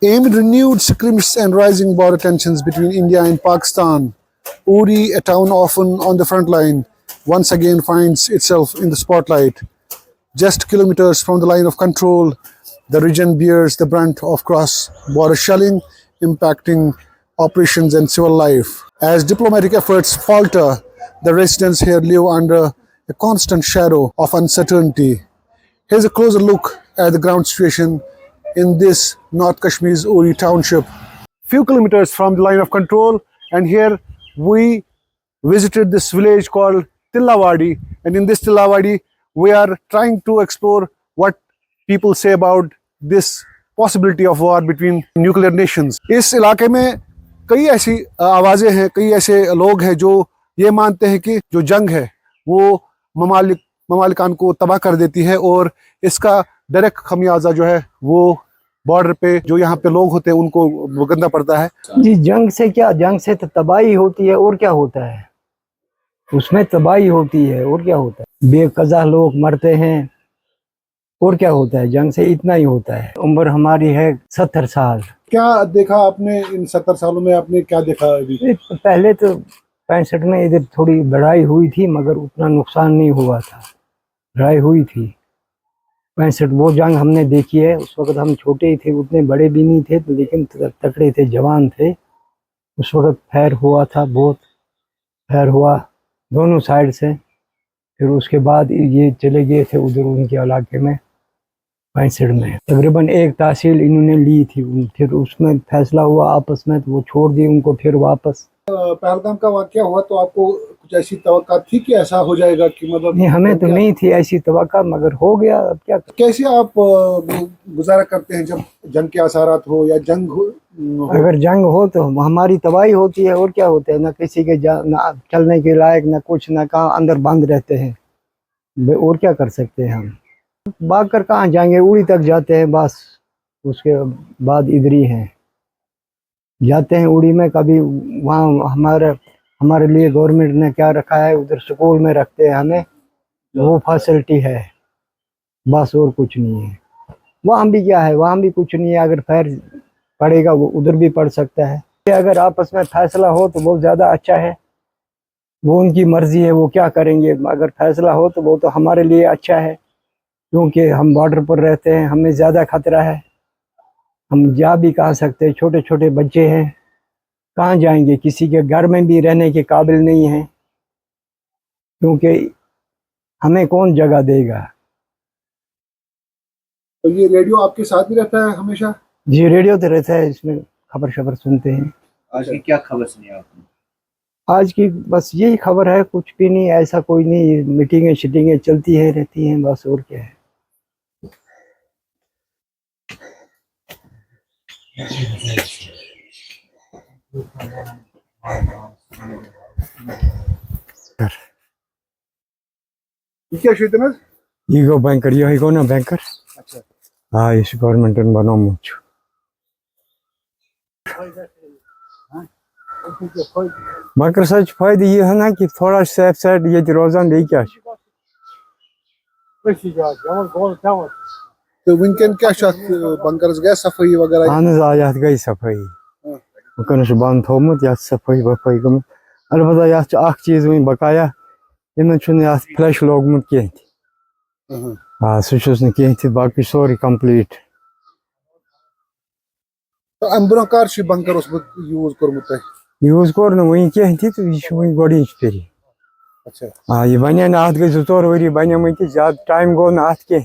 Amid renewed skirmishes and rising border tensions between India and Pakistan, Uri, a town often on the front line, once again finds itself in the spotlight. Just kilometers from the line of control, the region bears the brunt of cross-border shelling, impacting operations and civil life. As diplomatic efforts falter, the residents here live under a constant shadow of uncertainty. Here's a closer look at the ground situation in this North Kashmir's Uri township. Few kilometers from the line of control, and here we visited this village called Tillawadi, and in this Tillawadi we are trying to explore what people say about this possibility of war between nuclear nations. इस इलाके में कई ऐसी आवाज़ें हैं, कई ऐसे लोग हैं जो ये मानते हैं कि जो जंग है वो ममालिकान को तबाह कर देती है और इसका डायरेक्ट खमियाजा जो है वो बॉर्डर पे जो यहाँ पे लोग होते हैं उनको भुगतना पड़ता है। जी जंग से क्या, जंग से तो तबाही होती है और क्या होता है, उसमें तबाही होती है और क्या होता है, बेकजा लोग मरते हैं और क्या होता है, जंग से इतना ही होता है। उम्र हमारी है 70 साल। क्या देखा आपने इन 70 सालों में, आपने क्या देखा अभी? पहले तो 65 में इधर थोड़ी लड़ाई हुई थी मगर उतना नुकसान नहीं हुआ था। लड़ाई हुई थी 65, वो जंग हमने देखी है। उस वक्त हम छोटे ही थे, उतने बड़े भी नहीं थे तो, लेकिन तकड़े थे, जवान थे। उस वक्त फैर हुआ था, बहुत फैर हुआ दोनों साइड से। फिर उसके बाद ये चले गए थे उधर उनके इलाके में 65 में। तकरीबन एक तहसील इन्होंने ली थी, फिर उसमें फैसला हुआ आपस में तो वो छोड़ दी उनको फिर वापस। पहलगाम का वाकया हुआ तो आपको कुछ ऐसी तवक्का थी कि ऐसा हो जाएगा कि मतलब? नहीं, हमें तो नहीं थी ऐसी तवक्का, मगर हो गया। अब क्या, कैसे आप गुजारा करते हैं जब जंग के आसारात हो या जंग हो? अगर जंग हो तो हमारी तबाही होती है और क्या होता है। ना किसी के ना चलने के लायक, ना कुछ, ना कहाँ, अंदर बंद रहते हैं। और क्या कर सकते हैं हम, भाग कर कहाँ जाएंगे, उड़ी तक जाते हैं बस। उसके बाद इधर ही हैं, जाते हैं उड़ी में। कभी वहाँ हमारे लिए गवर्नमेंट ने क्या रखा है, उधर स्कूल में रखते हैं हमें, वो फैसिलिटी है बस, और कुछ नहीं है। वहाँ भी क्या है, वहाँ भी कुछ नहीं है। अगर फैर पड़ेगा वो उधर भी पड़ सकता है। अगर आपस में फैसला हो तो बहुत ज़्यादा अच्छा है, वो उनकी मर्जी है, वो क्या करेंगे। अगर फैसला हो तो वो तो हमारे लिए अच्छा है, क्योंकि हम बॉर्डर पर रहते हैं, हमें ज़्यादा खतरा है। हम जा भी कहाँ सकते हैं, छोटे छोटे बच्चे हैं, कहाँ जाएंगे, किसी के घर में भी रहने के काबिल नहीं है, क्योंकि हमें कौन जगह देगा। तो ये रेडियो आपके साथ ही रहता है हमेशा? जी रेडियो तो रहता है, इसमें खबर शबर सुनते हैं। आज की क्या खबर सुनी आपने? आज की बस यही खबर है, कुछ भी नहीं, ऐसा कोई नहीं। मीटिंगें शिटिंगें चलती है रहती हैं बस, और क्या है। क्या शेतनस ईगो बैंकर, ये ईगो ना बैंकर। अच्छा, हाँ, इस गवर्नमेंट बनो मुझ मगर सच फायदे ये है ना कि थोड़ा सेफ साइड ये रोजान बे क्या तो विंकन क्या बंकर्स गया सफाई वगैरह? आया गई सफाई, बंद थोमुत या सफाई वफाई गम। अलबत्ता या चीज वही बकाया, इन फ्लैश लोगमुत कह। हाँ सह कह, बाकी सोरी कंप्लीट। तो अम ब्रोकार बंकर यूज कोर्मुत यूज कोर न वही कह तो यह वही गोच फिर। अच्छा, हाँ ये बने ना, अत गई 2-4 वरी बने ज्यादा टाइम गो ना अत कह।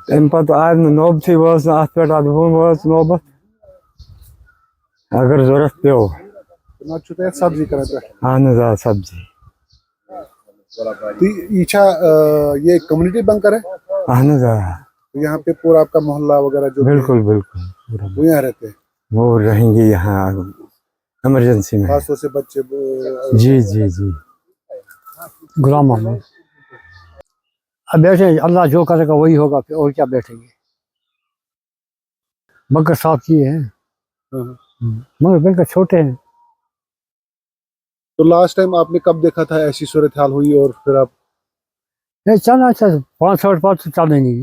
तम पे आय नौबत वाज अत पे वाज नौबत, अगर जरूरत पे सब्जी कर। हाँ सब्जी। ये कम्युनिटी बंकर है? हाँ तो यहाँ पे पूरा आपका मोहल्ला वगैरह जो? बिल्कुल बिल्कुल, वो यहाँ रहते हैं? वो रहेंगे यहाँ इमरजेंसी में, खासतौर से बच्चे। जी जी जी। गुलाम मोहम्मद। अब बैठे, अल्लाह जो करेगा वही होगा, फिर और क्या बैठेंगे। बंकर साफ किए हैं मगर बंकर छोटे हैं। तो लास्ट टाइम आपने कब देखा था ऐसी सूरत हाल हुई और फिर आप? चलना अच्छा 65 पात चलेंगे,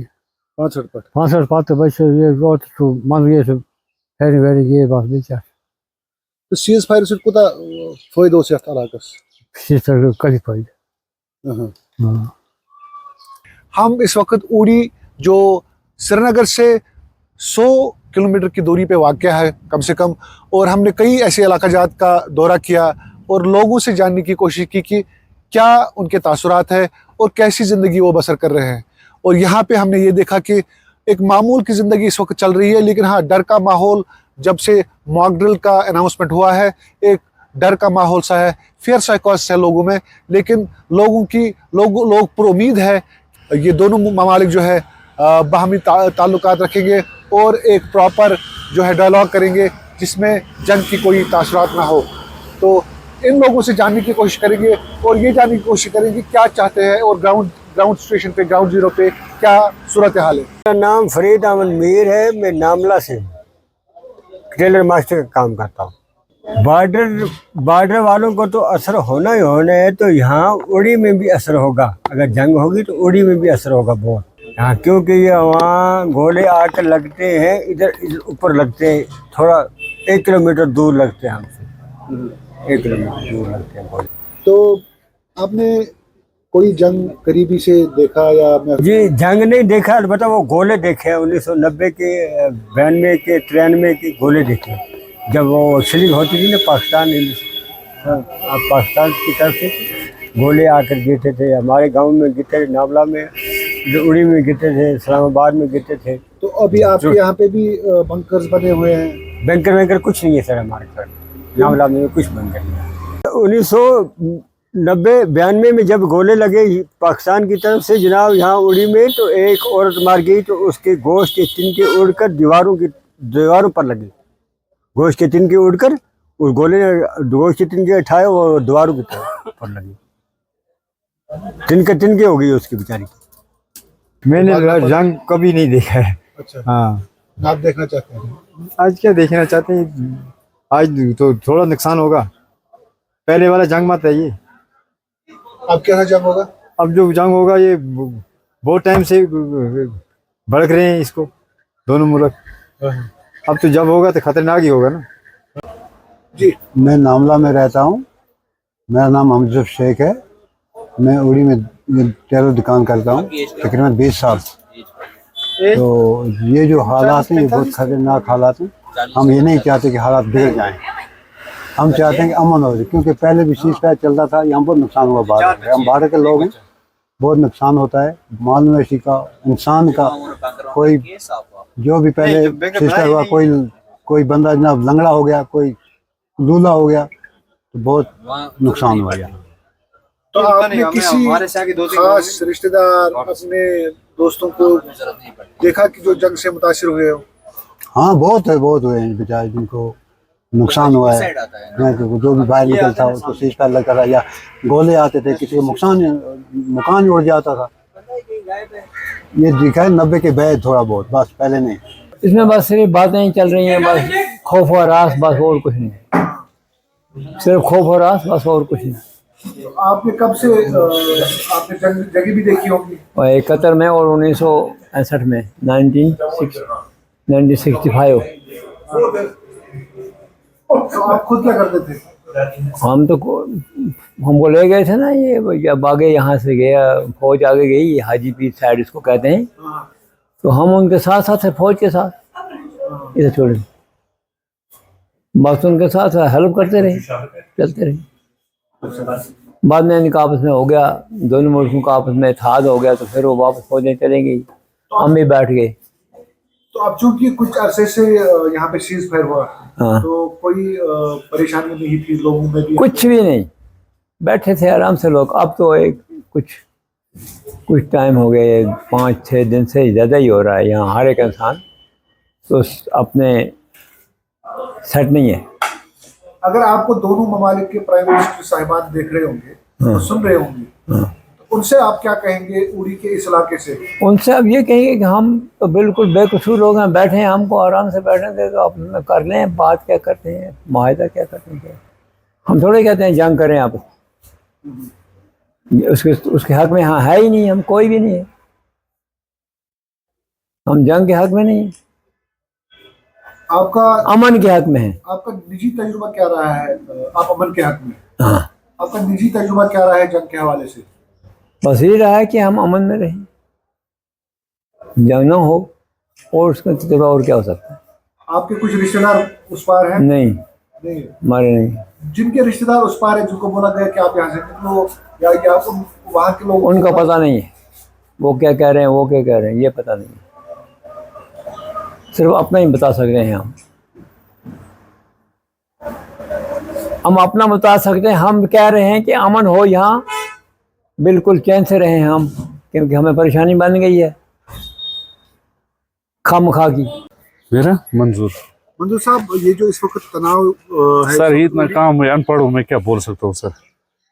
65 65 पात बस ये मन ये ये बात भी चाह तो सीज फायर से कोता फायदो से इलाकस सिस्टर कल फायदा। हम इस वक्त उड़ी जो श्रीनगर से 100 किलोमीटर की दूरी पे वाक़या है कम से कम, और हमने कई ऐसे इलाका जात का दौरा किया और लोगों से जानने की कोशिश की कि क्या उनके तासुरात है और कैसी ज़िंदगी वो बसर कर रहे हैं। और यहाँ पे हमने ये देखा कि एक मामूल की ज़िंदगी इस वक्त चल रही है, लेकिन हाँ, डर का माहौल जब से मॉक ड्रिल का अनाउंसमेंट हुआ है, एक डर का माहौल सा है, फियर साइकोसिस है लोगों में, लेकिन लोग पुरुमीद है ये दोनों ममालिक जो है बाहमी ताल्लुकात रखेंगे और एक प्रॉपर जो है डायलॉग करेंगे जिसमें जंग की कोई तासुरात ना हो। तो इन लोगों से जानने की कोशिश करेंगे और ये जानने की कोशिश करेंगे क्या चाहते हैं और ग्राउंड स्टेशन पे, ग्राउंड जीरो पे क्या सूरत हाल है। मेरा नाम फरीद अहमद मीर है। मैं नामला से टेलर मास्टर का काम करता हूँ। बॉर्डर वालों को तो असर होना ही होना है, तो यहाँ उड़ी में भी असर होगा। अगर जंग होगी तो उड़ी में भी असर होगा बहुत यहाँ, क्योंकि ये वहाँ गोले आकर लगते हैं, इधर ऊपर लगते हैं, थोड़ा 1 किलोमीटर दूर लगते हैं हमसे, 1 किलोमीटर दूर लगते हैं गोले। तो आपने कोई जंग करीबी से देखा या जी जंग नहीं देखा, अलबत्ता वो गोले देखे हैं। 1990 के, 92 के, 93 के गोले देखे, जब वो स्लिंग होती थी ना पाकिस्तान की तरफ से गोले आकर गिरते थे। हमारे गांव में गिरते थे, नावला में, उड़ी में गिरते थे, इस्लामाबाद में गिरते थे। तो अभी आपके यहाँ पे भी बंकर्स बने हुए हैं? बैंकर कुछ नहीं है सर हमारे घर नावला में, कुछ बंकर नहीं है। 1990-92 में जब गोले लगे पाकिस्तान की तरफ से जनाब यहाँ उड़ी में, तो एक औरत मार गई, तो उसके गोश्त के तिनके उड़कर दीवारों पर लगे। गोश्त के तिनके उड़कर उस गोले ने गोश्त के तिनके उठाए, वो दीवारों की तरफ पर लगी, तिनके हो गई उसकी बेचारी की। मैंने जंग कभी नहीं देखा है। अच्छा, हाँ, आप देखना चाहते हैं? आज क्या देखना चाहते हैं? आज तो थोड़ा नुकसान होगा, पहले वाला जंग मत है ये। अब कैसा जंग होगा? अब जो जंग होगा ये बहुत टाइम से भड़क रहे हैं इसको दोनों मुल्क। अब तो जब होगा तो खतरनाक ही होगा ना। जी, मैं नामला में रहता हूँ। मेरा नाम अमजद शेख है। मैं उड़ी में टेलर दुकान करता हूँ तकरीबन 20 साल। तो ये जो हालात हैं ये बहुत खतरनाक हालात हैं। हम ये नहीं चाहते कि हालात बिगड़ जाएं, हम चाहते हैं कि अमन हो जाए, क्योंकि पहले भी सीज फायर चलता था, यहाँ बहुत नुकसान हुआ बाहर। हम बाहर के लोग हैं, बहुत नुकसान होता है माल मवेशी का, इंसान का। कोई जो भी पहले सिस्टर हुआ, कोई बंदा जनाब लंगड़ा हो गया, कोई लूला हो गया, तो बहुत नुकसान हुआ यहाँ। तो आपने किसी खास रिश्तेदार, अपने दोस्तों को देखा कि जो जंग से मुतासिर हुए हो? हाँ, बहुत हुए हैं बेचारे जिनको नुकसान हुआ है। तो जो भी बाहर निकलता हो तो सीज फायर लगता था, या गोले आते थे, किसी को मकान ही उड़ जाता था। ये दिखा है 90 के बाद थोड़ा बहुत, बस पहले नहीं। इसमें बस सिर्फ बातें चल रही हैं, बस खौफ और रास, बस और कुछ नहीं। सिर्फ खौफ और रास, बस और कुछ नहीं। तो आपने कब से आपने जंग भी देखी होगी? और कतर में और 1961 में 1965। तो आप खुद क्या करते थे? हमको ले गए थे ना, ये जब आगे यहाँ से गया फौज आगे गई, हाजीपीर साइड इसको कहते हैं, तो हम उनके साथ साथ थे, फौज के साथ इसे छोड़े, बस उनके साथ हेल्प करते रहे, चलते रहे। बाद में इनका आपस में हो गया, दोनों मुल्कों का आपस में इत्तेहाद हो गया, तो फिर वो वापस फौजें चले गई, हम भी बैठ गए। तो अब चूंकि कुछ अरसे से यहाँ पे सीज फायर हुआ, हाँ। तो कोई परेशानी नहीं थी लोगों में भी? कुछ भी नहीं, बैठे थे आराम से लोग। अब तो कुछ टाइम हो गए, 5-6 दिन से ज़्यादा ही हो रहा है यहाँ। हर एक इंसान तो अपने सेट नहीं है। अगर आपको दोनों ममालिक के प्राइम मिनिस्टर साहिबान देख रहे होंगे, तो सुन रहे होंगे, तो उनसे आप क्या कहेंगे उड़ी के इस इलाके से? उनसे अब ये कहेंगे कि हम तो बिल्कुल बेकसूर लोग हैं, बैठे हैं, हमको आराम से बैठने दे, तो आप कर लें, बात क्या करते हैं, माहिदा क्या करते हैं। हम थोड़े कहते हैं जंग करें आप, उसके हक में हाँ है ही नहीं, हम कोई भी नहीं है, हम जंग के हक में नहीं है। आपका अमन के हक में है। आपका निजी तजुर्बा क्या रहा है? आप अमन के हक में, हाँ, आपका निजी तजुर्बा क्या रहा है जंग के हवाले से? बस ये रहा है कि हम अमन में रहें, जंग ना हो, और उसका तजुर्बा और क्या हो सकता है। आपके कुछ रिश्तेदार उस पार हैं? नहीं, नहीं। हमारे नहीं, जिनके रिश्तेदार उस पार है, जिनको बोला गया कि आप यहाँ से निकलो, या वहाँ के लोग, उनका पता नहीं है वो क्या कह रहे हैं, वो क्या कह रहे हैं, ये पता नहीं है। सिर्फ अपना ही बता सकते हैं हम अपना बता सकते हैं। हम कह रहे हैं कि अमन हो यहाँ, बिल्कुल चैन से रहें हम, क्योंकि हमें परेशानी बन गई है खामखा की। मेरा मंजूर मंजूर साहब, ये जो इस वक्त तनाव है सर, ये इतना काम है, अनपढ़ हूँ मैं, क्या बोल सकता हूँ सर।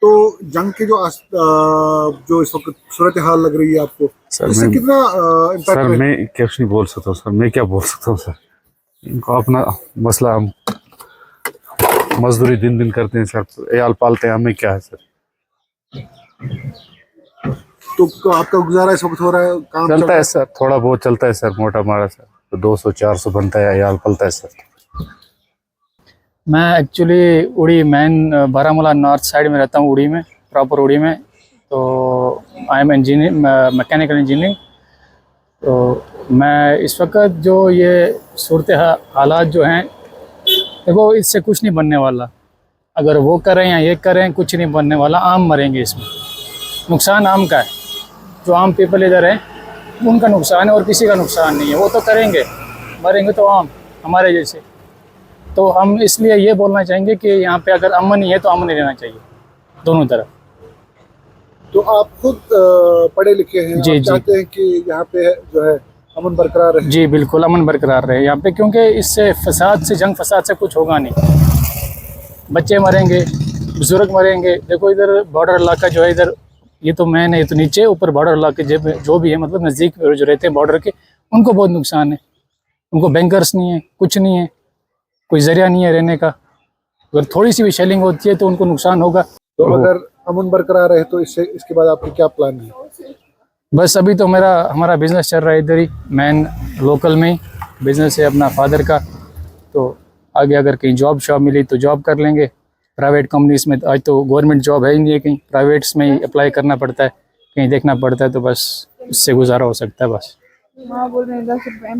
तो जंग के जो इस वक्त सूरत हाल लग रही है आपको, सर इससे मैं कितना सर इम्पैक्ट? मैं कुछ नहीं बोल सकता हूँ सर, मैं क्या बोल सकता हूँ सर। इनको अपना मसला, हम मजदूरी दिन दिन करते हैं सर, याल पालते हैं, हमें क्या है सर। तो आपका गुजारा इस वक्त हो रहा है, काम चलता है सर, थोड़ा बहुत चलता है सर, मोटा मारा सर, तो 200-400 बनता है, याल पलता है सर। मैं एक्चुअली उड़ी मेन बारामूला नॉर्थ साइड में रहता हूँ, उड़ी में, प्रॉपर उड़ी में। तो I am engineer, mechanical engineering. तो मैं इस वक्त जो ये सूरत हालात जो हैं, देखो इससे कुछ नहीं बनने वाला। अगर वो करें या ये करें, कुछ नहीं बनने वाला, आम मरेंगे इसमें। नुकसान आम का है, जो आम पीपल इधर हैं उनका नुकसान है, और किसी का नुकसान नहीं है। वो तो करेंगे, मरेंगे तो आम हमारे जैसे। तो हम इसलिए ये बोलना चाहेंगे कि यहाँ पे अगर अमन ही है तो अमन ही रहना चाहिए दोनों तरफ। तो आप खुद पढ़े लिखे हैं, जी, आप जी। चाहते हैं कि यहाँ पे जो है अमन बरकरार रहे? जी बिल्कुल, अमन बरकरार रहे यहाँ पे, क्योंकि इससे फसाद से, जंग फसाद से कुछ होगा नहीं। बच्चे मरेंगे, बुजुर्ग मरेंगे। देखो इधर बॉर्डर इलाका जो है, इधर ये तो मैन है, ये तो नीचे, ऊपर बॉर्डर इलाके जो भी है, मतलब नज़दीक जो रहते हैं बॉर्डर के, उनको बहुत नुकसान है। उनको बैंकर्स नहीं है, कुछ नहीं है, कोई जरिया नहीं है रहने का। अगर थोड़ी सी भी शेलिंग होती है तो उनको नुकसान होगा। तो अगर अमन बरकरार रहे तो इसके बाद आपके क्या प्लान है? बस अभी तो हमारा बिज़नेस चल रहा है इधर ही, मेन लोकल में ही बिज़नेस है अपना फादर का। तो आगे अगर कहीं जॉब मिली तो जॉब कर लेंगे। प्राइवेट कंपनीज में आज तो गवर्नमेंट जॉब है ही नहीं है, कहीं प्राइवेट्स में ही अप्लाई करना पड़ता है, कहीं देखना पड़ता है। तो बस इससे गुजारा हो सकता है बस। हाँ बोल रहे हैं 10 रुपये।